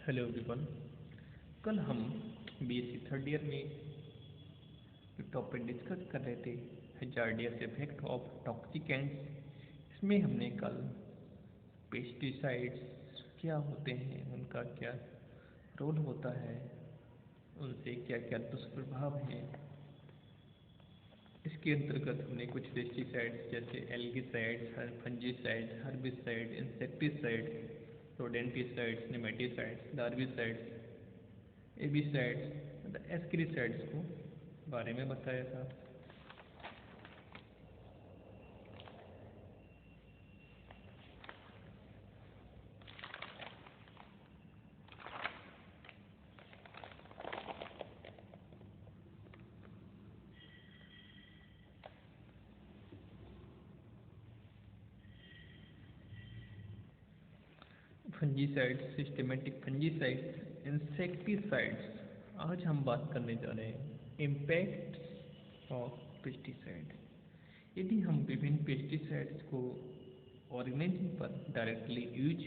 Hello everyone. कल हम BSc third year में एक टॉपिक डिस्कस कर रहे थे, हैजार्डियस इफेक्ट ऑफ टॉक्सिकेंट्स। इसमें हमने कल पेस्टिसाइड्स क्या होते हैं, उनका क्या रोल होता है, उनसे क्या क्या दुष्प्रभाव हैं। इसके अंतर्गत हमने कुछ पेस्टिसाइड्स जैसे algicides, fungicides, herbicide, insecticide, rodenticides, nematicides, larvicides, avicides मतलब एस्क्रिसाइड्स को बारे में बताया था। Fungicides, systemic fungicides, insecticides. आज हम बात करने जा रहे हैं इम्पैक्ट ऑफ पेस्टिसाइड। यदि हम विभिन्न पेस्टिसाइड्स को ऑर्गेनिज्म पर डायरेक्टली यूज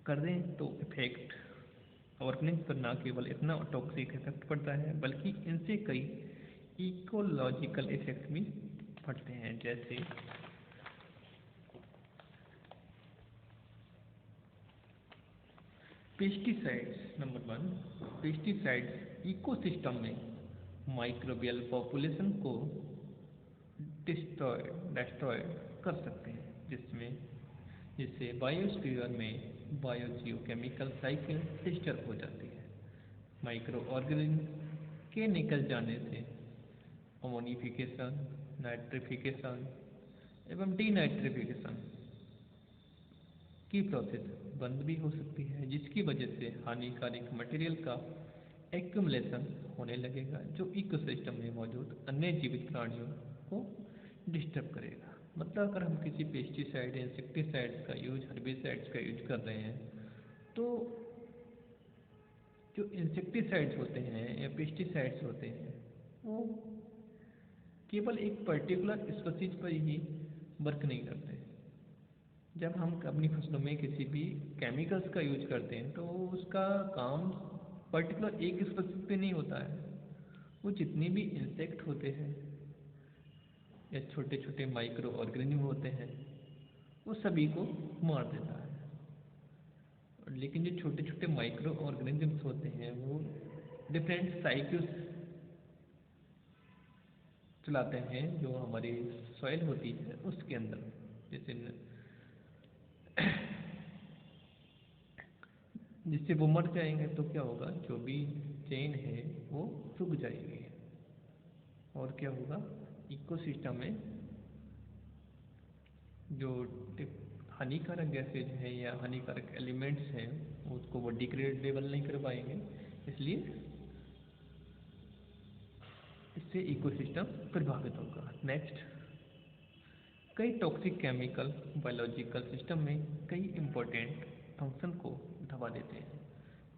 कर रहे हैं तो इफेक्ट ऑर्गेनिज्म पर न केवल इतना टॉक्सिक इफेक्ट पड़ता है बल्कि इनसे कई इकोलॉजिकल इफेक्ट भी पड़ते हैं। जैसे pesticides number one, pesticides ecosystem में माइक्रोबियल पॉपुलेशन को डिस्ट्रॉय कर सकते हैं, जिससे बायोस्फीयर में बायोजियोकेमिकल साइकिल डिस्टर्ब हो जाती है। माइक्रो ऑर्गेनिज्म के निकल जाने से अमोनिफिकेशन, नाइट्रिफिकेशन एवं डीनाइट्रिफिकेशन की प्रोसेस बंद भी हो सकती है, जिसकी वजह से हानिकारक मटेरियल का एक्यूमुलेशन होने लगेगा जो इकोसिस्टम में मौजूद अन्य जीवित प्राणियों को डिस्टर्ब करेगा। मतलब अगर हम किसी पेस्टिसाइड, इंसेक्टिसाइड्स का यूज, हर्बिसाइड्स का यूज कर रहे हैं तो जो इंसेक्टिसाइड्स होते हैं या पेस्टिसाइड्स होते हैं वो केवल एक पर्टिकुलर स्पीशीज पर ही वर्क नहीं करते। जब हम अपनी फसलों में किसी भी केमिकल्स का यूज करते हैं तो उसका काम पर्टिकुलर एक स्पीशीज पे नहीं होता है। वो जितने भी इंसेक्ट होते हैं या छोटे छोटे माइक्रो ऑर्गेनिज्म होते हैं वो सभी को मार देता है। लेकिन जो छोटे छोटे माइक्रो ऑर्गेनिजम्स होते हैं वो डिफरेंट साइकिल्स चलाते हैं जो हमारी सॉइल होती है उसके अंदर। जैसे जिससे वो मर जाएंगे तो क्या होगा, जो भी चेन है वो रुक जाएगी। और क्या होगा, इकोसिस्टम में जो हानिकारक गैसेज हैं या हानिकारक एलिमेंट्स हैं उसको वो डिग्रेडेबल नहीं कर पाएंगे। इसलिए इससे इकोसिस्टम प्रभावित होगा। नेक्स्ट, कई टॉक्सिक केमिकल बायोलॉजिकल सिस्टम में कई इम्पोर्टेंट फंक्शन को दबा देते हैं।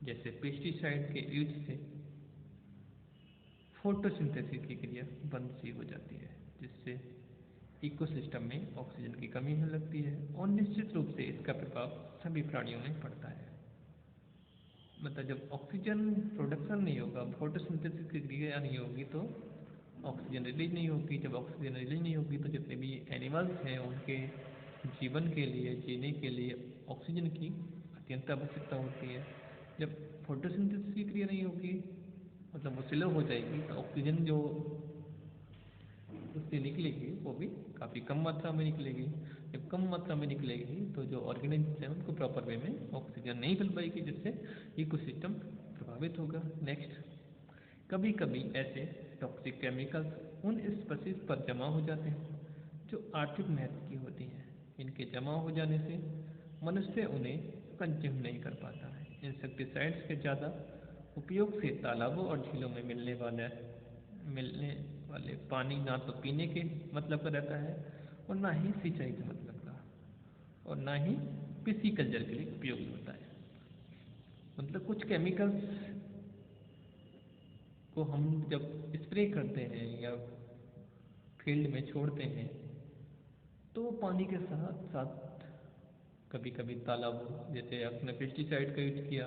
जैसे पेस्टिसाइड के यूज से फोटोसिंथेसिस की क्रिया बंद सी हो जाती है, जिससे इकोसिस्टम में ऑक्सीजन की कमी होने लगती है और निश्चित रूप से इसका प्रभाव सभी प्राणियों में पड़ता है। मतलब जब ऑक्सीजन प्रोडक्शन नहीं होगा, फोटोसिंथेसिस की क्रिया नहीं होगी तो ऑक्सीजन रिलीज नहीं होगी। जब ऑक्सीजन रिलीज नहीं होगी तो जितने भी एनिमल्स हैं उनके जीवन के लिए, जीने के लिए ऑक्सीजन की अत्यंत आवश्यकता होती है। जब फोटोसिंथेसिस की क्रिया नहीं होगी, मतलब वो स्लो हो जाएगी, तो ऑक्सीजन जो उससे निकलेगी वो भी काफ़ी कम मात्रा में निकलेगी। जब कम मात्रा में निकलेगी तो जो ऑर्गेनिज्म हैं उनको प्रॉपर वे में ऑक्सीजन नहीं मिल पाएगी, जिससे इकोसिस्टम प्रभावित होगा। नेक्स्ट, कभी कभी ऐसे टॉक्सिक केमिकल्स उन स्पीशीज पर जमा हो जाते हैं जो आर्थिक महत्व की होती हैं। इनके जमा हो जाने से मनुष्य उन्हें कंज्यूम नहीं कर पाता है। इंसेक्टिसाइड्स के ज़्यादा उपयोग से तालाबों और झीलों में मिलने वाले पानी ना तो पीने के मतलब का रहता है और ना ही सिंचाई के मतलब का, और ना ही पिसीकल्चर के लिए उपयोगी होता है। मतलब कुछ केमिकल्स को हम जब स्प्रे करते हैं या फील्ड में छोड़ते हैं तो वो पानी के साथ साथ कभी कभी तालाबों, जैसे आपने पेस्टिसाइड का यूज किया,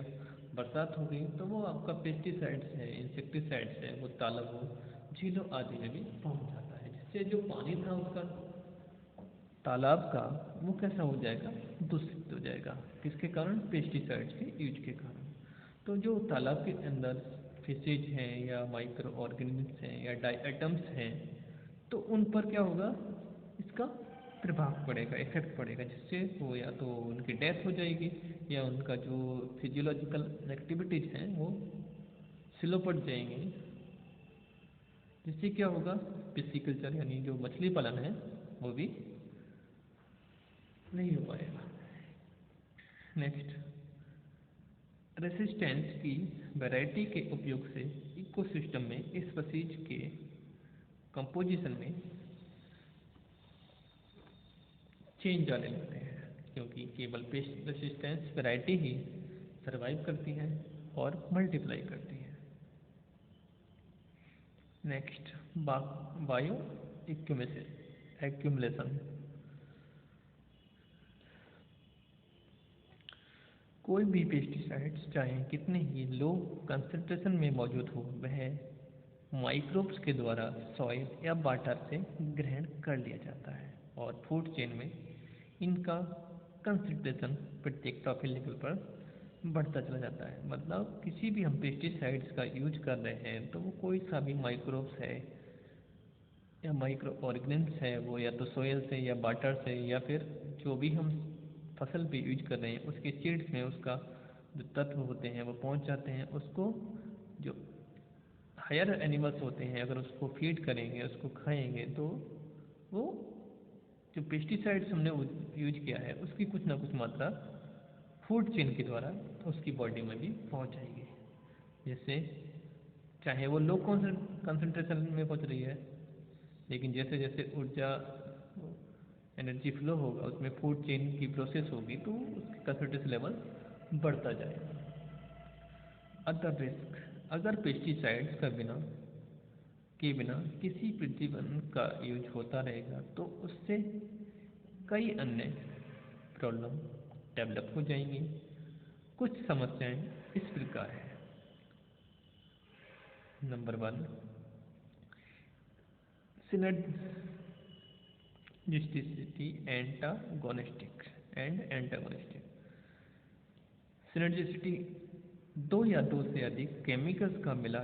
बरसात हो गई, तो वो आपका पेस्टिसाइड्स है, इंसेक्टिसाइड्स है, वो तालाबों, झीलों आदि में भी पहुंच जाता है, जिससे जो पानी था उसका, तालाब का, वो कैसा हो जाएगा, दूषित हो जाएगा। किसके कारण? पेस्टिसाइड्स के यूज के कारण। तो जो तालाब के अंदर फिशेज हैं या माइक्रो ऑर्गेनिज्म्स हैं या डाइएटम्स हैं, तो उन पर क्या होगा, इसका प्रभाव पड़ेगा, इफेक्ट पड़ेगा, जिससे वो या तो उनकी डेथ हो जाएगी या उनका जो फिजियोलॉजिकल एक्टिविटीज़ हैं वो स्लो पड़ जाएंगी, जिससे क्या होगा, पिस्सीकल्चर यानी जो मछली पालन है वो भी नहीं हो पाएगा। नेक्स्ट, रेसिस्टेंस की वैरायटी के उपयोग से इकोसिस्टम में स्पीशीज के कंपोजिशन में चेंज आने लगते हैं, क्योंकि केवल पेस्ट रेसिस्टेंस वैरायटी ही सरवाइव करती है और मल्टीप्लाई करती है। Next, bio accumulation. कोई भी पेस्टिसाइड्स चाहे कितने ही लो कंसंट्रेशन में मौजूद हो, वह माइक्रोब्स के द्वारा सॉइल या वाटर से ग्रहण कर लिया जाता है और फूड चेन में इनका कंसंट्रेशन प्रत्येक ट्रॉफिक लेवल पर बढ़ता चला जाता है। मतलब किसी भी हम पेस्टिसाइड्स का यूज कर रहे हैं तो वो कोई सा भी माइक्रोब्स है या माइक्रो ऑर्गेनिज्म्स है, वो या तो सोयल से या वाटर से या फिर जो भी हम फसल पे यूज कर रहे हैं उसके सीड्स में उसका जो तत्व होते हैं वो पहुंच जाते हैं। उसको जो हायर एनिमल्स होते हैं अगर उसको फीड करेंगे, उसको खाएंगे, तो वो जो पेस्टिसाइड्स हमने यूज किया है उसकी कुछ ना कुछ मात्रा फूड चेन के द्वारा उसकी बॉडी में भी पहुंच जाएगी, जैसे चाहे वो लो कंसंट्रेशन में पहुंच रही है, लेकिन जैसे जैसे ऊर्जा एनर्जी फ्लो होगा उसमें फूड चेन की प्रोसेस होगी तो उसका कंसंट्रेशन लेवल बढ़ता जाएगा। अदर रिस्क, अगर पेस्टिसाइड्स के बिना किसी प्रतिबंध का यूज होता रहेगा तो उससे कई अन्य प्रॉब्लम डेवलप हो जाएंगी। कुछ समस्याएं इस प्रकार है। Number 1, सिनर्जिस्टिसिटी antagonistic. सिनर्जिस्टिसिटी, दो या दो से अधिक केमिकल्स का मिला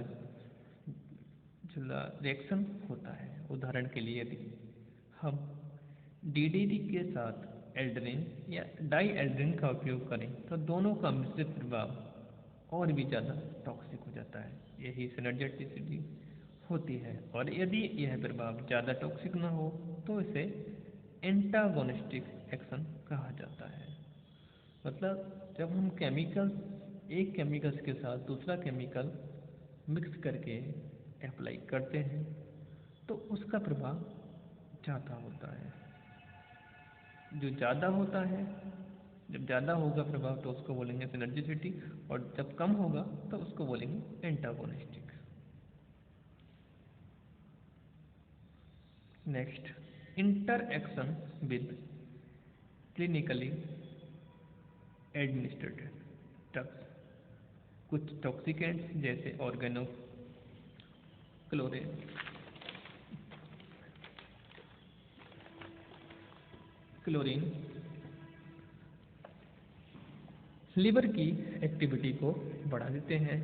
जुला रिएक्शन होता है। उदाहरण के लिए यदि हम डीडीटी के साथ एल्ड्रिन या डाई एल्ड्रिन का उपयोग करें तो दोनों का मिश्रित प्रभाव और भी ज़्यादा टॉक्सिक हो जाता है, यही सिनर्जिटिसिटी होती है। और यदि यह प्रभाव ज़्यादा टॉक्सिक न हो तो इसे एंटागोनिस्टिक एक्शन कहा जाता है। मतलब जब हम एक केमिकल्स के साथ दूसरा केमिकल मिक्स करके अप्लाई करते हैं तो उसका प्रभाव ज़्यादा होता है। जो ज़्यादा होता है, जब ज़्यादा होगा प्रभाव तो उसको बोलेंगे सिनर्जिसिटी, और जब कम होगा तो उसको बोलेंगे antagonistic. Next, interaction with clinically administered drugs. कुछ टॉक्सिकेंट्स जैसे ऑर्गेनो क्लोरीन लिवर की एक्टिविटी को बढ़ा देते हैं।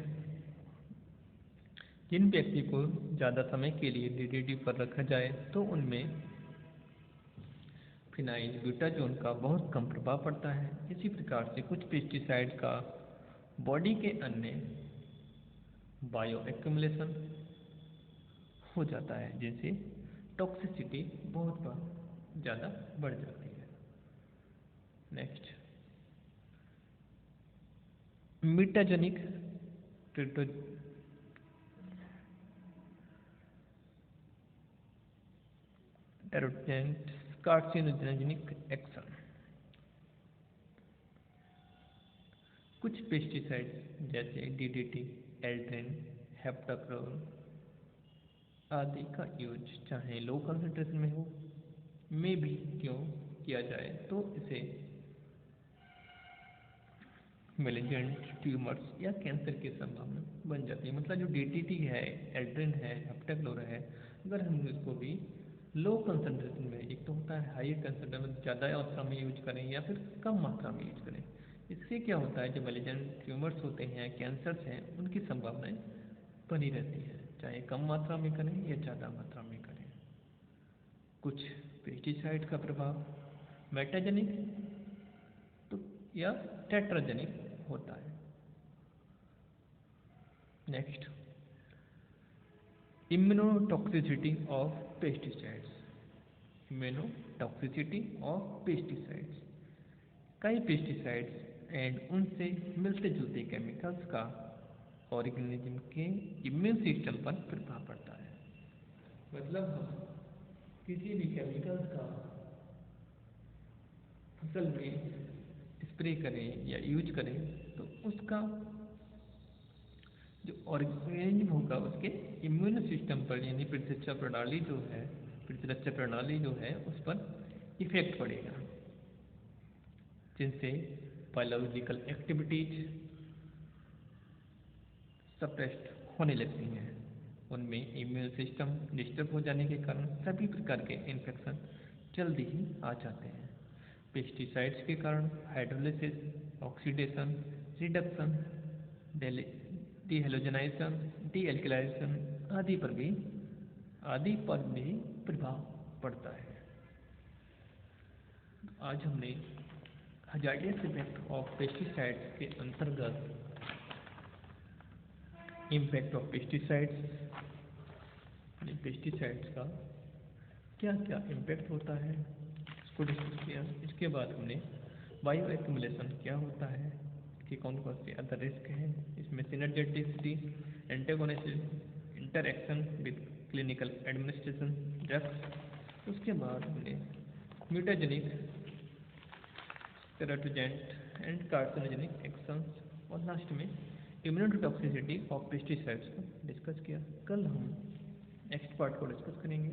जिन व्यक्ति को ज़्यादा समय के लिए डीडीटी पर रखा जाए तो उनमें फिनाइल ब्यूटाजोन का बहुत कम प्रभाव पड़ता है। इसी प्रकार से कुछ पेस्टिसाइड का बॉडी के अन्य बायो एक्यूमुलेशन हो जाता है, जिनसे टॉक्सिसिटी बहुत ज़्यादा बढ़ जाती है। Next, mutagenic teratogenic carcinogenic action. कुछ पेस्टिसाइड्स जैसे डीडीटी, एल्ड्रिन, हेप्टाक्लोर आदि का यूज चाहे लो कंसंट्रेशन में हो में भी क्यों किया जाए तो इसे मेलिजेंट ट्यूमर्स या कैंसर की संभावना बन जाती है। मतलब जो डीटीटी है, एल्ड्रिन है, हेप्टाक्लोर है, अगर हम इसको भी लो कंसंट्रेशन में, एक तो होता है हाई कंसंट्रेशन में ज़्यादा मात्रा में यूज करें या फिर कम मात्रा में यूज करें, इससे क्या होता है जो मेलिजेंट ट्यूमर्स होते हैं, कैंसर्स हैं, उनकी संभावनाएं बनी रहती है, चाहे कम मात्रा में करें या ज़्यादा मात्रा में करें। कुछ पेस्टिसाइड का प्रभाव मेटाजेनिक तो या टेट्राजेनिक होता है। Next, immunotoxicity of pesticides. Immunotoxicity of pesticides, कई पेस्टिसाइड्स एंड उनसे मिलते जुलते केमिकल्स का ऑर्गेनिज्म के इम्यून सिस्टम पर प्रभाव पड़ता है। मतलब हम किसी भी केमिकल्स का फसल में स्प्रे करें या यूज करें तो उसका जो ऑर्गेनिज्म होगा उसके इम्यून सिस्टम पर, यानी प्रतिरक्षा प्रणाली जो है उस पर इफेक्ट पड़ेगा, जिनसे बायोलॉजिकल एक्टिविटीज सप्रेस्ड होने लगती हैं। उनमें इम्यून सिस्टम डिस्टर्ब हो जाने के कारण सभी प्रकार के इन्फेक्शन जल्दी ही आ जाते हैं। पेस्टिसाइड्स के कारण हाइड्रोलिसिस, ऑक्सीडेशन, रिडक्शन, डिहेलोजनाइजेशन, डीएल्कलाइजेशन आदि पर भी प्रभाव पड़ता है। आज हमने हजार्डियस इफेक्ट ऑफ पेस्टिसाइड्स के अंतर्गत इम्पैक्ट ऑफ पेस्टिसाइड्स का क्या क्या इम्पैक्ट होता है इसको डिस्कस किया। इसके बाद हमने बायो एक्यूमुलेशन क्या होता है, इसके कौन कौन से अदर रिस्क हैं, इसमें synergeticity, antagonism, interaction with clinical administration drugs. उसके बाद हमने mutagenic, teratogenic and carcinogenic actions, और लास्ट में इम्यूनोटॉक्सिसिटी ऑफ पेस्टिसाइड्स को डिस्कस किया। कल हम नेक्स्ट पार्ट को डिस्कस करेंगे।